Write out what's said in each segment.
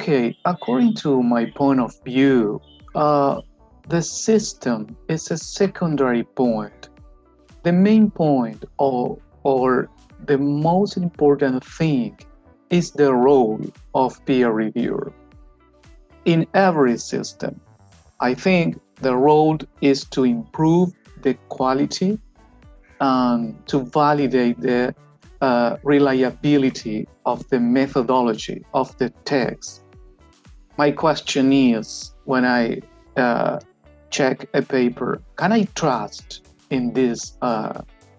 Okay, according to my point of view, the system is a secondary point. The main point or the most important thing is the role of peer reviewer. In every system, I think the role is to improve the quality and to validate the reliability of the methodology of the text. My question is, when I check a paper, can I trust in these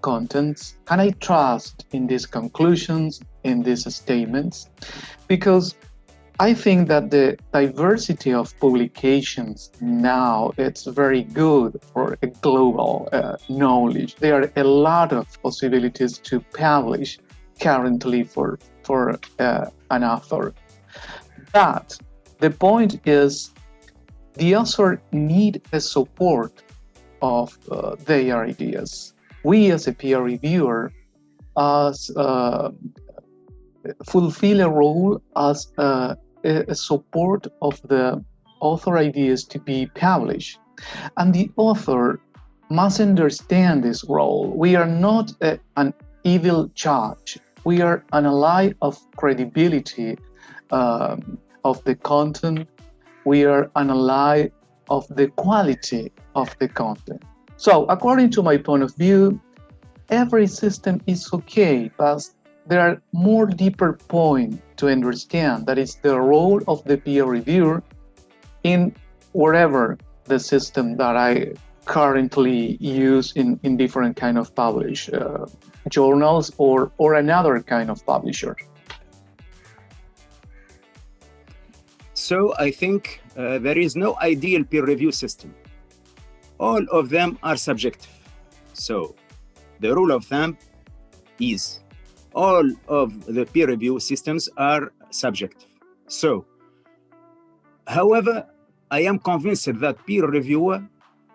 contents? Can I trust in these conclusions, in these statements? Because I think that the diversity of publications now, it's very good for a global knowledge. There are a lot of possibilities to publish currently for an author. But the point is, the author need a support of their ideas. We as a peer reviewer fulfill a role as a support of the author ideas to be published. And the author must understand this role. We are not an evil judge. We are an ally of credibility of the content. We are an ally of the quality of the content. So according to my point of view, every system is okay, but there are more deeper points to understand. That is the role of the peer reviewer in whatever the system that I currently use in different kind of publish journals or another kind of publisher. So I think there is no ideal peer review system. All of them are subjective. So the rule of thumb is all of the peer review systems are subjective. So, however, I am convinced that peer reviewer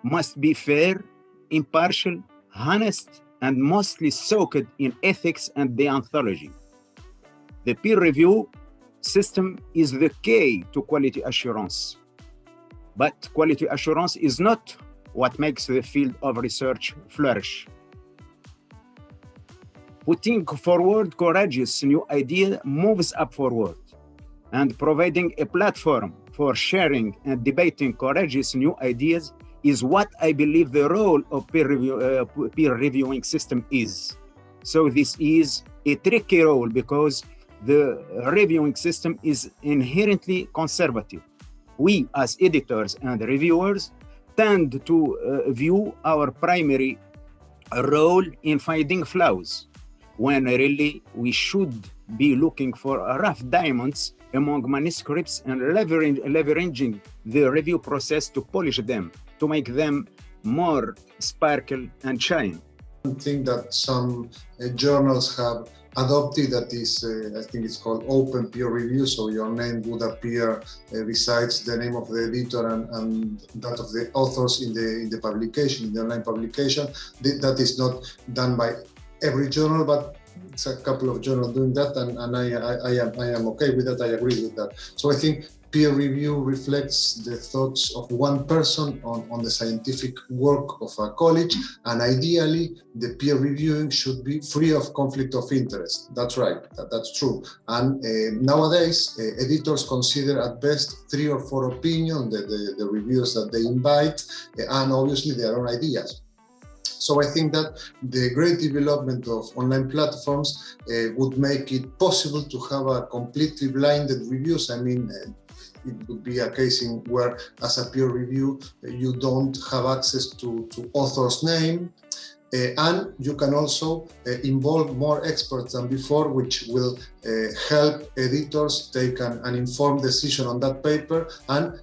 must be fair, impartial, honest, and mostly soaked in ethics and deontology. The peer review system is the key to quality assurance. But quality assurance is not what makes the field of research flourish. Putting forward courageous new idea moves up forward, and providing a platform for sharing and debating courageous new ideas is what I believe the role of peer reviewing system is. So this is a tricky role because the reviewing system is inherently conservative. We as editors and reviewers tend to view our primary role in finding flaws, when really we should be looking for rough diamonds among manuscripts and leveraging the review process to polish them, to make them more sparkle and shine. I think that some journals have adopted, that is, I think it's called open peer review, so your name would appear besides the name of the editor and that of the authors in the publication, in the online publication. That is not done by every journal, but it's a couple of journals doing that, and I am okay with that. I agree with that. So I think peer review reflects the thoughts of one person on the scientific work of a college, and ideally the peer reviewing should be free of conflict of interest. That's right, that's true. And nowadays editors consider at best 3 or 4 opinions, the reviewers that they invite, and obviously their own ideas. So I think that the great development of online platforms would make it possible to have a completely blinded reviews. I mean, it would be a case in where, as a peer review, you don't have access to author's name, and you can also involve more experts than before, which will help editors take an informed decision on that paper, and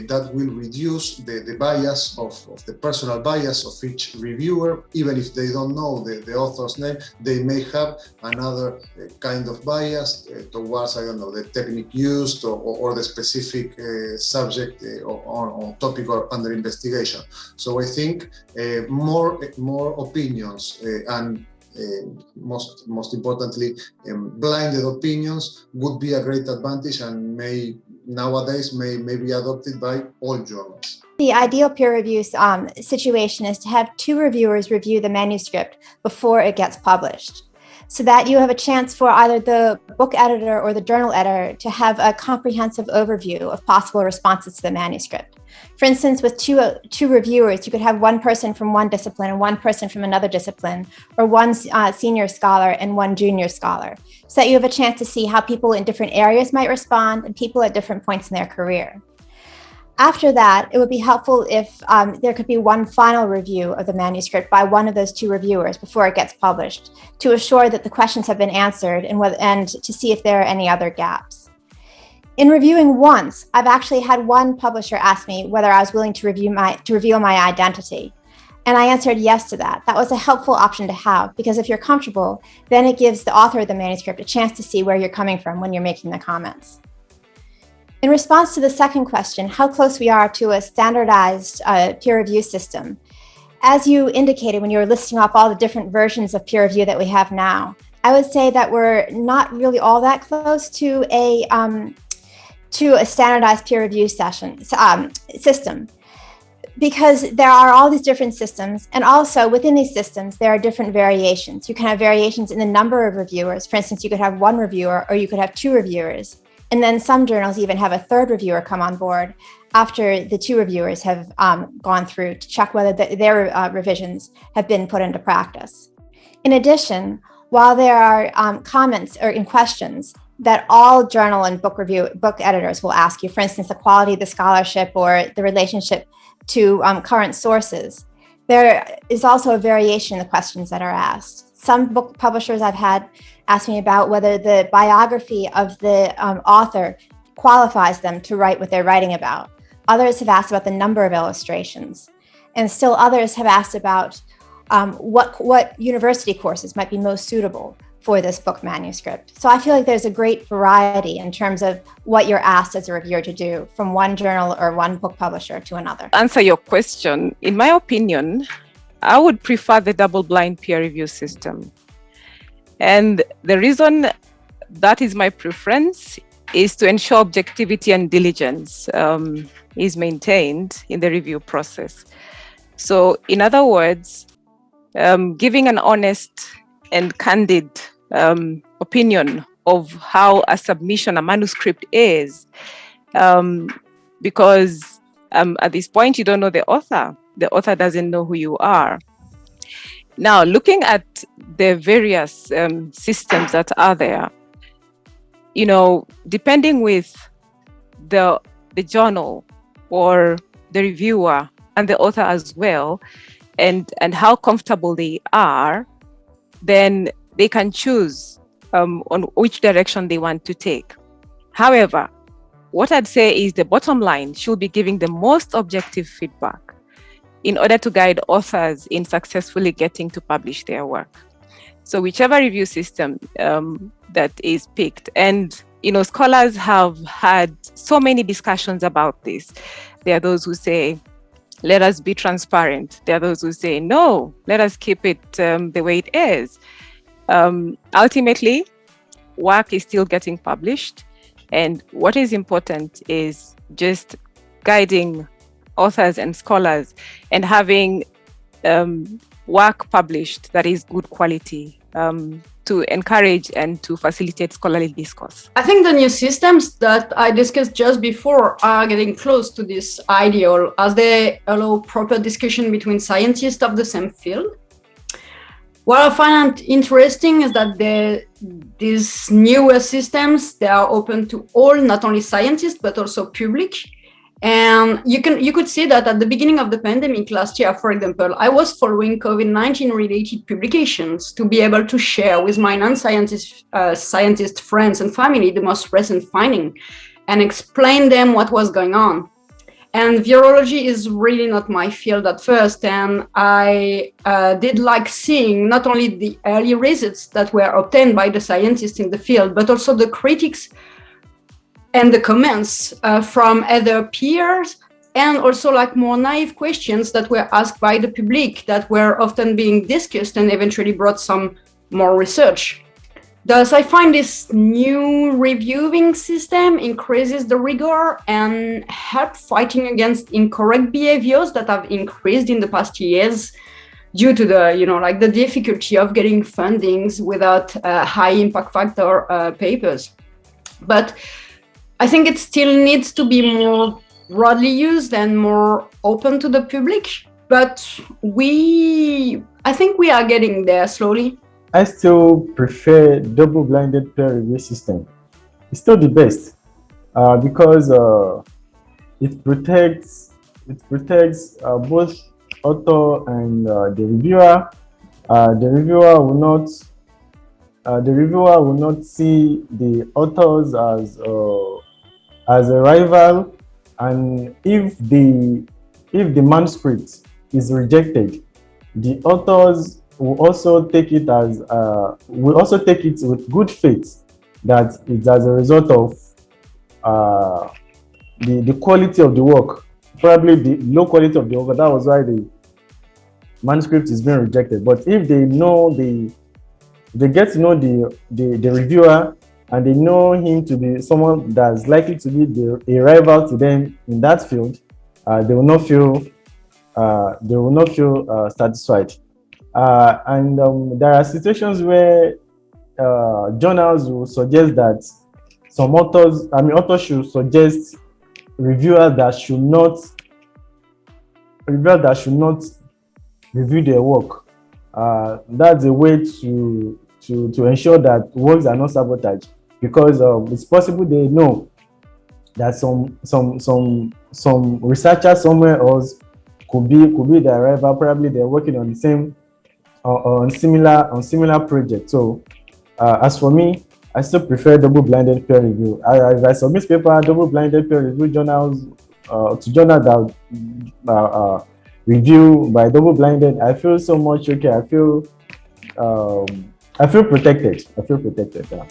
that will reduce the bias of the personal bias of each reviewer. Even if they don't know the author's name, they may have another kind of bias towards, I don't know, the technique used or the specific subject or topic or under investigation. So I think more opinions and most importantly, blinded opinions would be a great advantage, and nowadays may be adopted by all journals. The ideal peer review situation is to have 2 reviewers review the manuscript before it gets published, so that you have a chance for either the book editor or the journal editor to have a comprehensive overview of possible responses to the manuscript. For instance, with two reviewers, you could have one person from one discipline and one person from another discipline, or one senior scholar and one junior scholar, so that you have a chance to see how people in different areas might respond and people at different points in their career. After that, it would be helpful if there could be one final review of the manuscript by one of those 2 reviewers before it gets published, to assure that the questions have been answered and to see if there are any other gaps. In reviewing once, I've actually had one publisher ask me whether I was willing to reveal my identity. And I answered yes to that. That was a helpful option to have, because if you're comfortable, then it gives the author of the manuscript a chance to see where you're coming from when you're making the comments. In response to the second question, how close we are to a standardized peer review system, as you indicated when you were listing off all the different versions of peer review that we have now, I would say that we're not really all that close to a standardized peer review system, because there are all these different systems, and also within these systems there are different variations. You can have variations in the number of reviewers. For instance, you could have 1 reviewer, or you could have 2 reviewers, and then some journals even have a 3rd reviewer come on board after the 2 reviewers have gone through to check whether their revisions have been put into practice. In addition, while there are comments or in questions that all journal and book editors will ask you, for instance, the quality of the scholarship or the relationship to current sources, there is also a variation in the questions that are asked. Some book publishers I've had ask me about whether the biography of the author qualifies them to write what they're writing about. Others have asked about the number of illustrations. And still others have asked about what university courses might be most suitable for this book manuscript. So I feel like there's a great variety in terms of what you're asked as a reviewer to do from one journal or one book publisher to another. Answer your question. In my opinion, I would prefer the double-blind peer review system. And the reason that is my preference is to ensure objectivity and diligence is maintained in the review process. So in other words, giving an honest and candid opinion of how a submission, a manuscript is, because at this point you don't know the author doesn't know who you are. Now, looking at the various systems that are there, depending with the journal or the reviewer and the author as well, and how comfortable they are, then they can choose on which direction they want to take. However, what I'd say is the bottom line should be giving the most objective feedback in order to guide authors in successfully getting to publish their work. So whichever review system that is picked, and scholars have had so many discussions about this. There are those who say, let us be transparent. There are those who say, no, let us keep it the way it is. Ultimately, work is still getting published. And what is important is just guiding authors and scholars and having work published that is good quality to encourage and to facilitate scholarly discourse. I think the new systems that I discussed just before are getting close to this ideal, as they allow proper discussion between scientists of the same field. What I find interesting is that these newer systems, they are open to all, not only scientists, but also public. And you could see that at the beginning of the pandemic last year, for example, I was following COVID-19 related publications to be able to share with my non-scientist scientist friends and family the most recent finding and explain them what was going on. And virology is really not my field at first, and I did like seeing not only the early results that were obtained by the scientists in the field, but also the critics and the comments from other peers, and also like more naive questions that were asked by the public that were often being discussed and eventually brought some more research. Thus, I find this new reviewing system increases the rigor and help fighting against incorrect behaviors that have increased in the past years due to the, like the difficulty of getting fundings without high impact factor papers. But I think it still needs to be more broadly used and more open to the public. But I think we are getting there slowly. I still prefer double-blinded peer review system. It's still the best because it protects both author and the reviewer. The reviewer will not see the authors as a rival, and if the manuscript is rejected, the authors will also take it with good faith that it's as a result of the quality of the work, probably the low quality of the work. That was why the manuscript is being rejected. But if they get to know the reviewer, and they know him to be someone that's likely to be a rival to them in that field, they will not feel satisfied. And there are situations where journals will suggest that authors should suggest reviewers that should not review their work. That's a way to ensure that works are not sabotaged, because it's possible they know that some researcher somewhere else could be their rival. Probably they're working on the same on similar projects. So as for me, I still prefer double-blinded peer review. If I submit paper, double-blinded peer review journals to journals that review by double-blinded, I feel so much okay. I feel protected. Yeah.